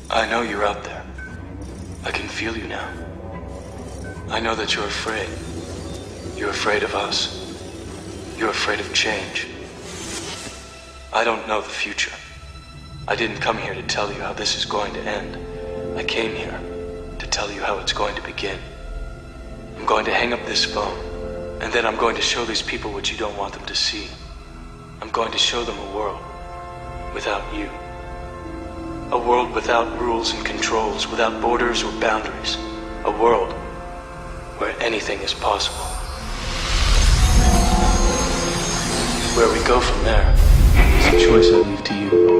I know you're out there. I can feel you now. I know that you're afraid. You're afraid of us. You're afraid of change. I don't know the future. I didn't come here to tell you how this is going to end. I came here to tell you how it's going to begin. I'm going to hang up this phone, and then I'm going to show these people what you don't want them to see. I'm going to show them a world without you. A world without rules and controls, without borders or boundaries. A world where anything is possible. Where we go from there is a choice I leave to you.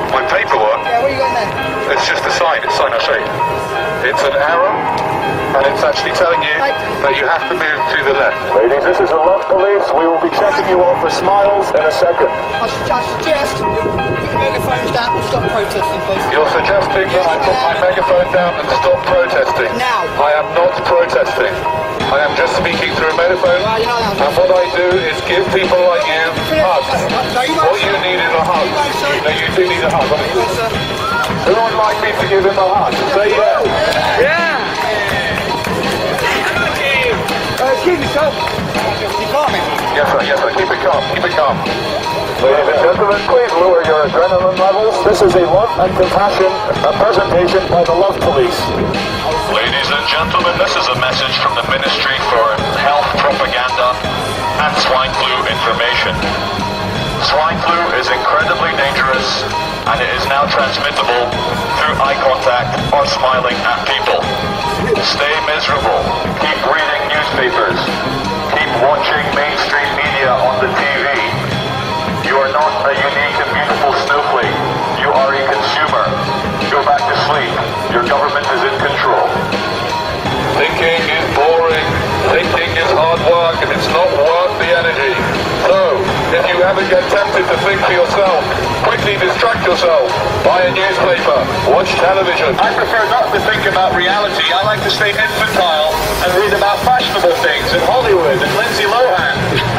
My paperwork? Yeah, where are you going then? It's just a sign. It's sign I show you. It's an arrow, and it's actually telling you that you have to move to the left. Ladies, this is the love police. We will be checking you all for smiles in a second. I suggest you put your megaphones down and stop protesting, please. You're suggesting that I put my megaphone down and stop protesting. Now. I am not protesting. I am just speaking through a megaphone, Well, you're not and what I do is give people like you hugs. No, you won't, What you sir. need is a hug. You won't, sir. No, you do need a hug. You won't, sir. Who would like me to give him a hug? Say yeah. Excuse me, sir. You can't, mate. Yes, sir. Keep it calm. Keep it calm. Ladies and gentlemen, please lower your adrenaline levels. This is a love and compassion presentation by the Love Police. Ladies and gentlemen, this is a message from the Ministry for Health Propaganda and Swine Flu Information. Swine flu is incredibly dangerous, and it is now transmittable through eye contact or smiling at people. Stay miserable. Keep reading newspapers. Keep watching mainstream media on the TV. You are not a unique and beautiful snowflake. You are a consumer. Go back to sleep. Your government is in control. Thinking is boring. Thinking is hard work, and it's not worth the energy. So, if you ever get tempted to think for yourself, quickly distract yourself. Buy a newspaper. Watch television. I prefer not to think about reality. I like to stay infantile and read about fashionable things in Hollywood and Lindsay Lohan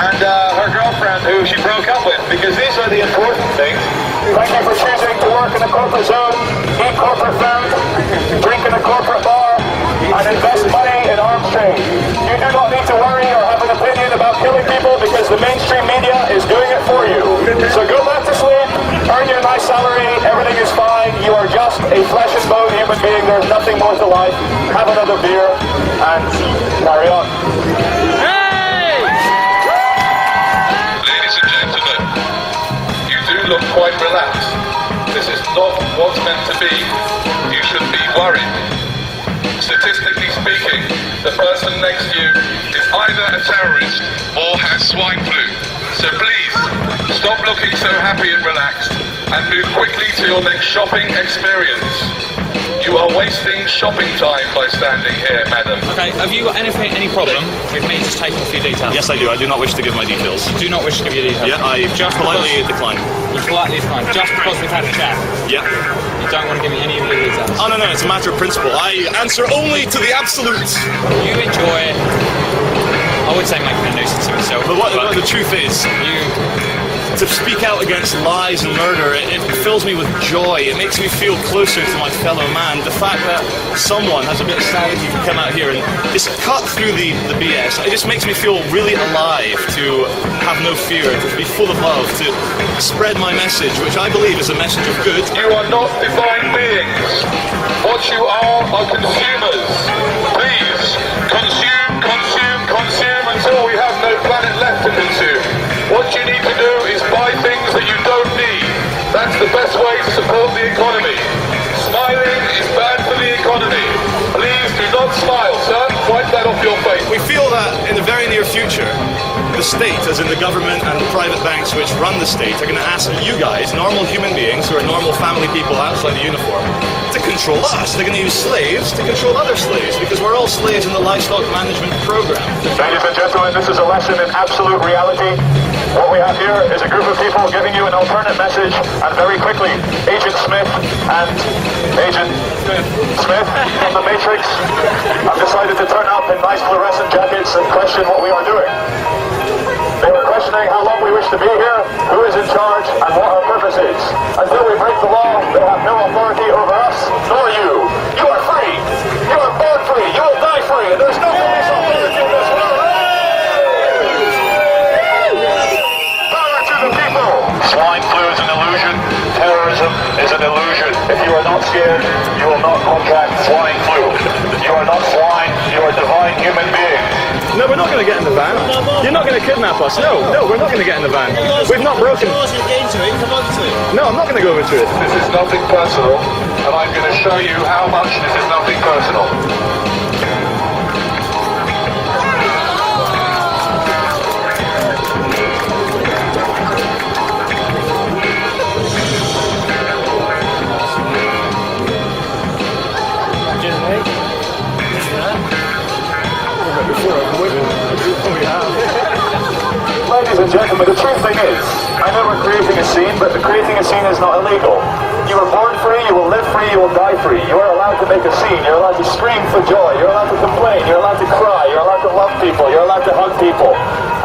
and her girlfriend who she broke up with, because these are the important things. Thank you for choosing to work in a corporate zone, eat corporate food, drink in a corporate bar, and invest money in arms trade. You do not need to worry or have an opinion about killing people because the mainstream media is doing it for you. So go back to sleep, earn your nice salary, everything is fine. You are just a flesh and bone human being. There's nothing more to life. Have another beer and carry on. Ladies and gentlemen, you do look quite relaxed. This is not what's meant to be. You should be worried. Statistically speaking, the person next to you is either a terrorist or has swine flu. So please, stop looking so happy and relaxed and move quickly to your next shopping experience. You are wasting shopping time by standing here, madam. Okay, have you got any problem with me just taking a few details? Yes, I do. I do not wish to give my details. You do not wish to give your details? Yeah, I just politely decline. You politely decline, just because we've had a chat? Yeah. You don't want to give me any of your details? Oh, no, it's a matter of principle. I answer only to the absolutes. You enjoy, I would say, making a nuisance of yourself. But what the truth is, to speak out against lies and murder, it fills me with joy. It makes me feel closer to my fellow man. The fact that someone has a bit of sanity to come out here and just cut through the BS, it just makes me feel really alive to have no fear, to be full of love, to spread my message, which I believe is a message of good. You are not divine beings. What you are consumers. Please, consume until we have no planet left to consume. What you need to do is buy things that you don't need. That's the best way to support the economy. Smiling is bad for the economy. Please do not smile, sir. Wipe that off your face. We feel that in the very near future, the state, as in the government and the private banks which run the state, are going to ask you guys, normal human beings who are normal family people outside the uniform, to control us. They're going to use slaves to control other slaves, because we're all slaves in the livestock management program. Ladies and gentlemen, this is a lesson in absolute reality. What we have here is a group of people giving you an alternate message, and very quickly, Agent Smith and Agent Smith from the Matrix have decided to turn up in nice fluorescent jackets and question what we are doing. They were questioning how long we wish to be here, who is in charge, and what our purpose is. Until we break the law, they have no authority over us, nor you. You are free. You are born free. You will die free. And there's no police authority in this world. Power to the people. Swine flu is an illusion. Terrorism is an illusion. If you are not scared, you will not contract swine flu. You are not swine. You are divine human beings. No, we're not going to get in the van. You're not going to kidnap us. No, we're not going to get in the van. We've not broken. No, I'm not going to go into it. This is nothing personal, and I'm going to show you how much this is nothing personal. Ladies and gentlemen, the true thing is, I know we're creating a scene, but creating a scene is not illegal. You were born free, you will live free, you will die free. You are allowed to make a scene, you're allowed to scream for joy, you're allowed to complain, you're allowed to cry, you're allowed to love people, you're allowed to hug people.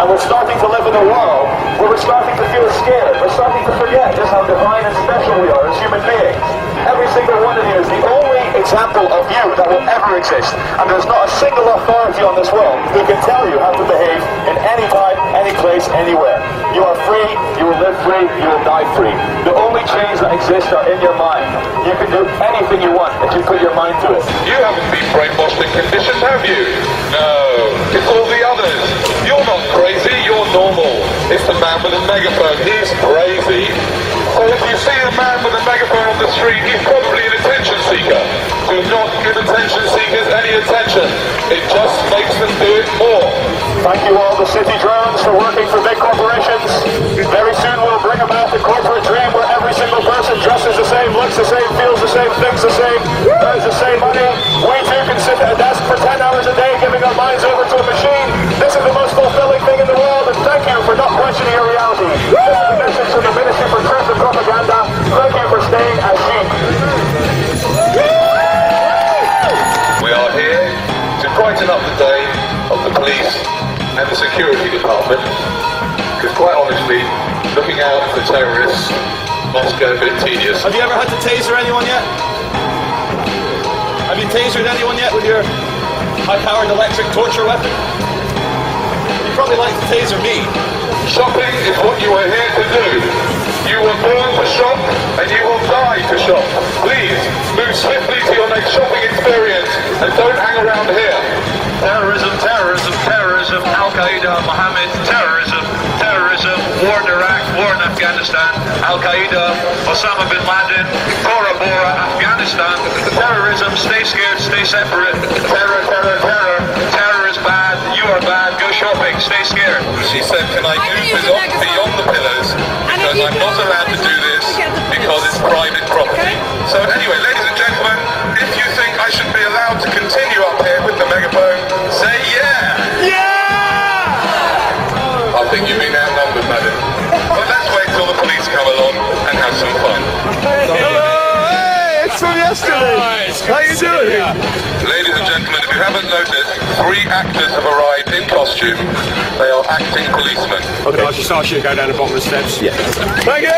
And we're starting to live in a world where we're starting to feel scared, we're starting to forget just how divine and special we are as human beings. Every single one of you is the only example of you that will ever exist. And there's not a single authority on this world who can tell you how to behave in any time, any place, anywhere. You are free, you will live free, you will die free. The only chains that exist are in your mind. You can do anything you want if you put your mind to it. You haven't been brainwashed and conditioned, have you? No. It's all the others. You're not crazy, you're normal. It's the man with a megaphone. He's crazy. So if you see a man with a megaphone on the street, he's probably an attention seeker. Do not give attention seekers any attention. It just makes them do it more. Thank you all the city drones for working for big corporations. Very soon we'll bring about the corporate dream where every single person dresses the same, looks the same, feels the same, thinks the same, earns the same money. We too can sit at a desk for 10 hours a day giving our minds over to a machine. This is the most fulfilling thing in the world, and thank you for not questioning your reality. This is the message from the Ministry for Truth and Propaganda. Thank you for staying as sheep. We are here to brighten up the day of the police and the security department, because quite honestly, looking out for terrorists must get a bit tedious. Have you ever had to taser anyone yet? Have you tasered anyone yet with your high-powered electric torture weapon? You'd probably like to taser me. Shopping is what you are here to do. You were born to shop, and you will die to shop. Please, move swiftly to your next shopping experience, and don't hang around here. Terrorism, terrorism, terrorism, Al-Qaeda, Mohammed, terrorism, terrorism, war in Iraq, war in Afghanistan, Al-Qaeda, Osama bin Laden, Bora Bora, Afghanistan, terrorism, stay scared, stay separate, terror, terror, terror, terror is bad, you are bad, go shopping, stay scared. She said, can I do beyond the pillars, because I'm not allowed to do this, because it's private property. So anyway, ladies and gentlemen, if you think I should be allowed to continue up here with the megaphone, say yeah! Yeah! I think you've been outnumbered, madam. But let's wait till the police come along and have some fun. Hey, it's from yesterday. How you doing? Ladies and gentlemen, if you haven't noticed, 3 actors have arrived in costume. They are acting policemen. Okay, I should go down the bottom of the steps. Yeah. Thank you!